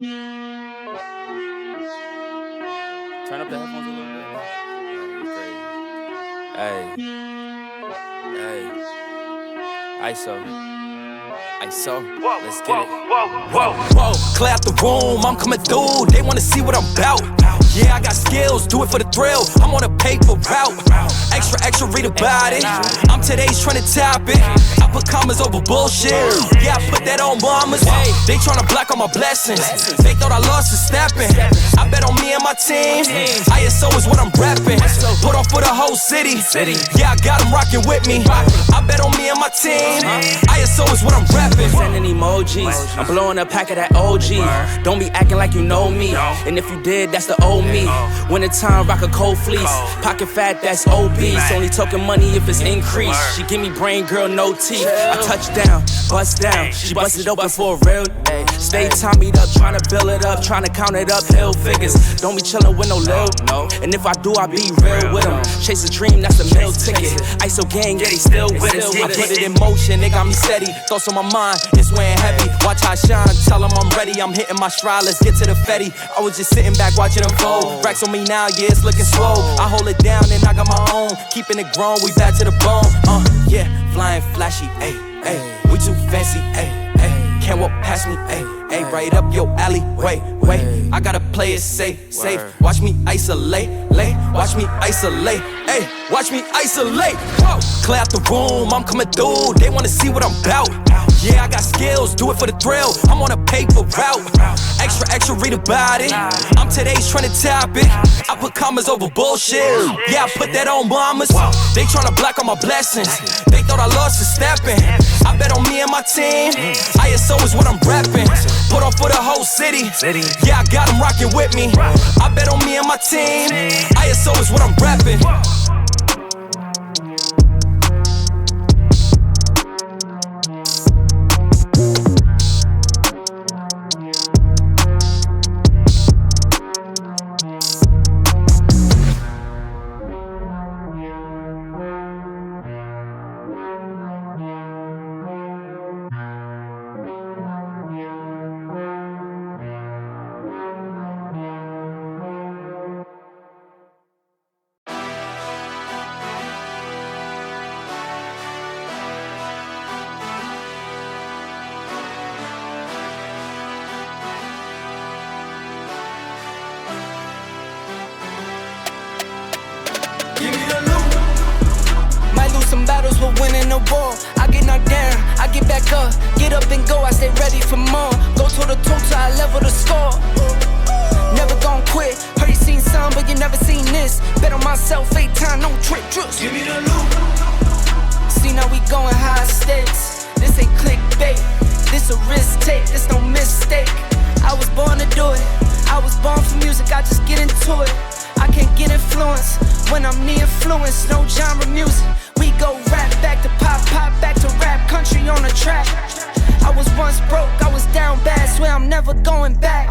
Turn up the headphones a little bit. Hey. ISO. Let's get it. Whoa, clear out the room, I'm coming through. They wanna see what I'm about. Yeah, I got skills, do it for the thrill. I'm on a paper route. Extra, read about it. I'm today's trending topic. I put commas over bullshit. Yeah, I put that on mamas. They tryna block all my blessings. They thought I lost the snapping. I bet on me and my team. ISO is what I'm rapping. Put on for the whole city. Yeah, I got them rocking with me. I bet on me and my team. ISO is what I'm rapping. Sending emojis. I'm blowing a pack of that OG. Don't be acting like you know me. And if you did, that's the old me. Winter time, rock a cold fleece. Pocket fat, that's obese. Only talking money if it's increased. She give me brain, girl, no teeth. I touch down, bust down. She busted open for a real day. Stay timed up, tryna build it up, tryna count it up, hill figures. Don't be chillin' with no lil, no. And if I do, I be real with them. Chase a dream, that's the meal ticket. ISO gang, yeah, they still with us. I put it in motion, they got me steady. Thoughts on my mind, it's weighing heavy. Watch how I shine, tell them I'm ready. I'm hitting my stride, let's get to the fetty. I was just sitting back watching them fold. Racks on me now, yeah, it's looking swole. I hold it down and I got my own. Keeping it grown, we back to the bone. Yeah, flying flashy, ayy, we too fancy, ayy, can't walk past me, ayy, right up your alley, wait, I gotta play it safe, watch me isolate, watch me isolate, watch me isolate, whoa, clear out the room, I'm coming through, they wanna see what I'm about, yeah, I got skills, do it for the thrill, I'm on a paper route, extra, read about it, I'm today's trending topic, I put commas over bullshit, yeah, I put that on mamas, they tryna block all my blessings, they thought I lost the snapping, I bet on me and my team, ISO is what I'm rapping, put on for the whole city, yeah, I got them rocking with me, I bet on me and my team, ISO is what I'm rapping. Give me the loot. Might lose some battles, but winning the war. I get knocked down, I get back up. Get up and go, I stay ready for more. Go toe to toe till I level the score. Never gon' quit. Heard you seen some, but you never seen this. Bet on myself 8 times, no trick. Give me the loot. See now we going high stakes. This ain't clickbait. This a risk take, this no mistake. I was born to do it. I was born for music, I just get into it. I can't get influence when I'm the influence. No genre music. We go rap back to pop back to rap. Country on the track. I was once broke, I was down bad. Swear I'm never going back.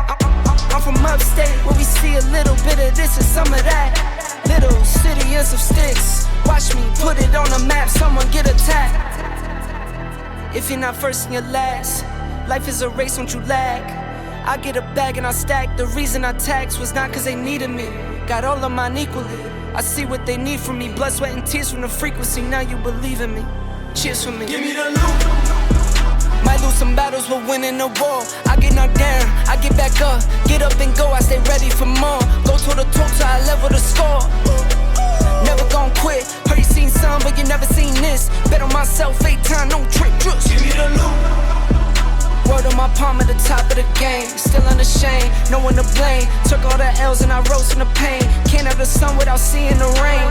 I'm from upstate where we see a little bit of this and some of that. Little city and some sticks. Watch me put it on the map. Someone get attacked. If you're not first, you're last. Life is a race, don't you lag. I get a bag and I stack. The reason I tax was not cause they needed me. Got all of mine equally. I see what they need from me. Blood, sweat, and tears from the frequency. Now you believe in me. Cheers for me. Give me the loot. Might lose some battles, but winning the war. I get knocked down, I get back up. Get up and go, I stay ready for more. Go toe to toe till I level the score. Never gon' quit. Heard you seen some, but you never seen this. Bet on myself 8 times, no trick. Give me the loot. Word on my palm at the top of the game. Still unashamed, no one to blame. Took all the L's and I rose from the pain. Can't have the sun without seeing the rain.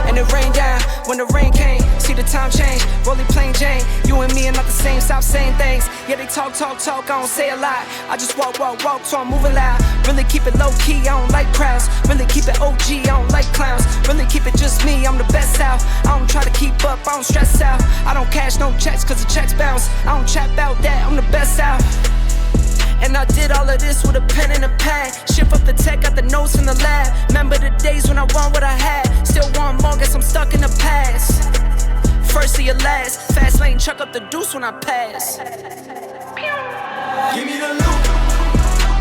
And it rained down when the rain came. See the time change, rolling plain Jane. You and me are not the same, stop saying things. Yeah, they talk, I don't say a lot. I just walk, so I'm moving loud. Really keep it low key, I don't like crowds. Really keep it OG, I don't like clowns. Really keep it just me, I'm the best out. I don't try to keep up, I don't stress out. I don't cash no checks cause the checks bounce. I don't chat about that, I'm the best out. And I did all of this with a pen and a pad. Shift up the tech, got the notes in the lab. Remember the days when I want what I had. Still want more, guess I'm stuck in the past. First or your last. Fast lane, chuck up the deuce when I pass. Give me the loot.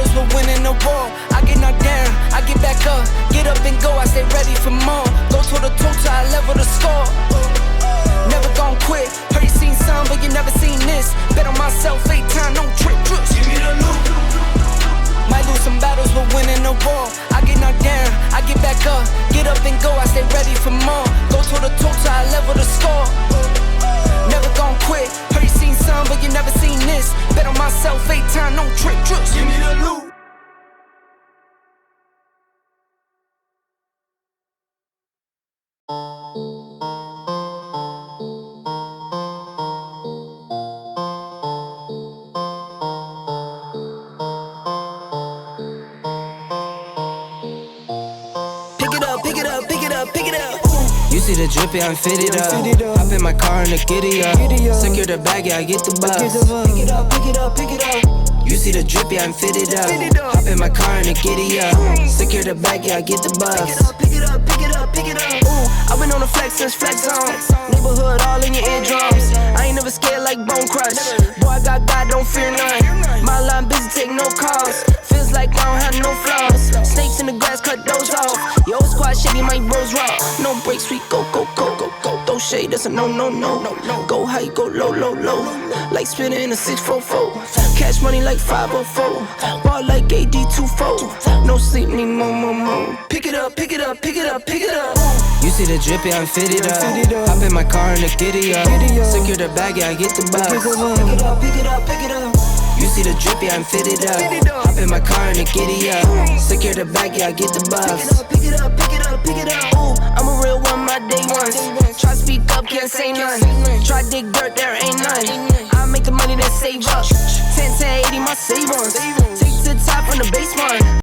battles, we're winning the war. I get knocked down, I get back up, get up and go, I stay ready for more. Go toe to toe till I level the score. Never gon' quit. Heard you seen some, but you never seen this. Bet on myself 8 times, no trick. Give me the loot. Might lose some battles, but winning the war. I get knocked down, I get back up, get up and go, I stay ready for more. Go toe to toe till I level the score. Never gon' quit. Heard you seen some, but you never seen this. Bet on myself 8 times, no trick. Give me the loot. You see the drippy, I'm fitted up. Hop in my car and the giddy up. Secure the bag, yeah, I get the bus. Pick it up, pick it up, pick it up. You see the drippy, I'm fitted up. Hop in my car and the giddy up. Secure the bag, yeah, I get the bus. Pick it up, pick it up, pick it up. Ooh, I've been on the flex since flex on. Neighborhood all in your eardrums. I ain't never scared like Bone Crush. Boy, I got God, don't fear none. My line busy, take no calls. Feels like I don't have no flaws. Snakes in the grass, cut those off. Yo, squad shady, my bros raw. No breaks, we go. Throw shade, that's a no. Go high, go low. Like spinning in a 644. Cash money like 504. Ball like AD24. No sleep, need more. Pick it up. You see the drippy, I'm fitted up. Hop in my car and the giddy up. Secure the bag, yeah, I get the bus. Pick it up. You see the drippy, I'm fitted up. Hop in my car and the giddy up. Secure the bag, yeah, I get the bus. Pick it up. Ooh, I'm a real one, my day ones. Try speak up, can't say none. Try dig dirt, there ain't none. I make the money that save up. 10 to 80, my savings. Take